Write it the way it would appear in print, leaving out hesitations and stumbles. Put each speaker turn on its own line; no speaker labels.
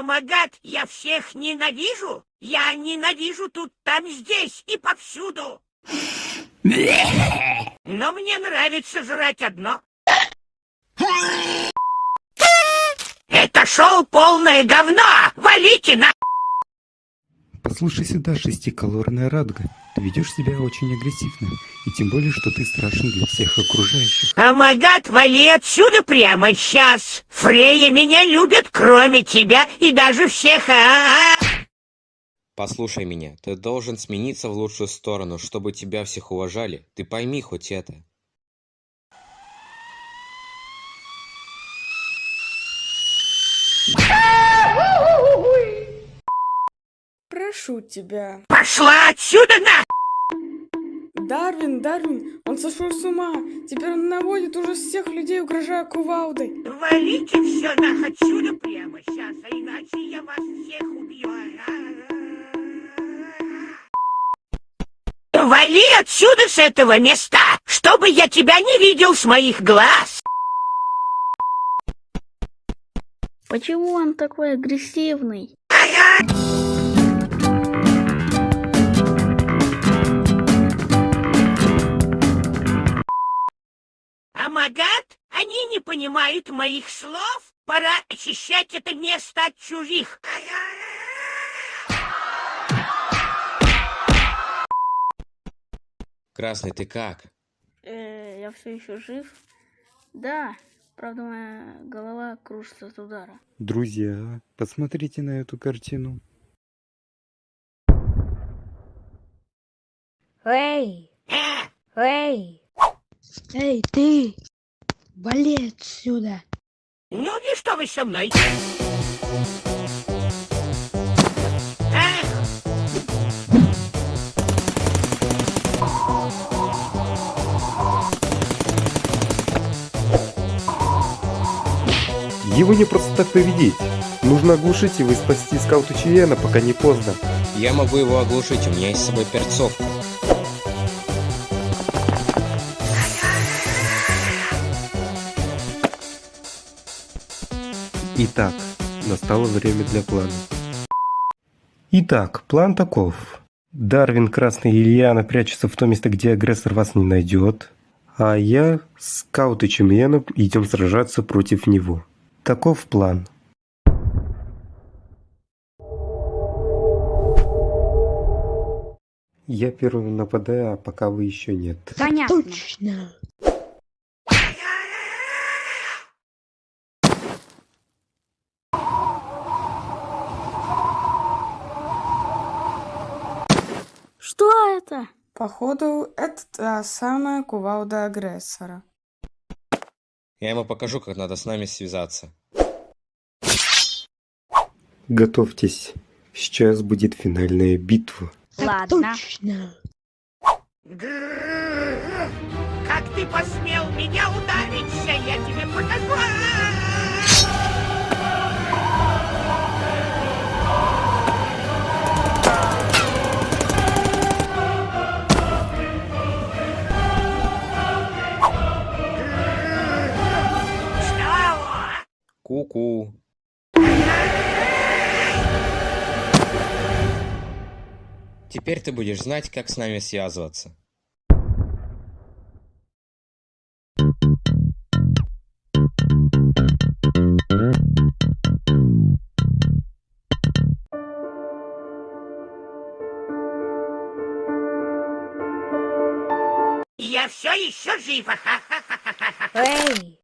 Амагат, я всех ненавижу. Я ненавижу тут, там, здесь и повсюду. Но мне нравится жрать одно. Это шоу полное говно! Валите на...
Послушай сюда, шестикалорная радуга. Ты ведешь себя очень агрессивно. И тем более, что ты страшен для всех окружающих.
Амагат, вали отсюда прямо сейчас. Фрея меня любит, кроме тебя и даже всех.
Послушай меня, ты должен смениться в лучшую сторону, чтобы тебя всех уважали. Ты пойми хоть это.
Прошу тебя.
Пошла отсюда на...
Дарвин, он сошел с ума. Теперь он наводит ужас всех людей, угрожая кувалдой.
Валите все нах отсюда прямо сейчас, а иначе я вас всех убью. Вали отсюда с этого места, чтобы я тебя не видел с моих глаз.
Почему он такой агрессивный?
Амагат, они не понимают моих слов. Пора очищать это место от чужих.
Красный, ты как?
Я все еще жив? Да, правда моя голова кружится от удара.
Друзья, посмотрите на эту картину.
Эй! Эй! Эй, ты! Вали отсюда!
Ну и что вы со мной? Эх!
Его не просто так победить. Нужно оглушить его и спасти скаута Чиена, пока не поздно.
Я могу его оглушить, у меня есть с собой перцовка.
Итак, настало время для плана.
Итак, план таков. Дарвин, Красный и Ильяна прячутся в то место, где агрессор вас не найдет. А я, скаут и Чимьена, идем сражаться против него. Таков план. Я первым нападаю, а пока вы еще нет.
Понятно. Точно.
Что это?
Походу, это та самая кувалда агрессора.
Я ему покажу, как надо с нами связаться.
Готовьтесь. Сейчас будет финальная битва.
Ладно. Точно.
Как ты посмел меня ударить? Я тебе покажу.
Ку-ку. Теперь ты будешь знать, как с нами связываться.
Я все еще жива.
Эй!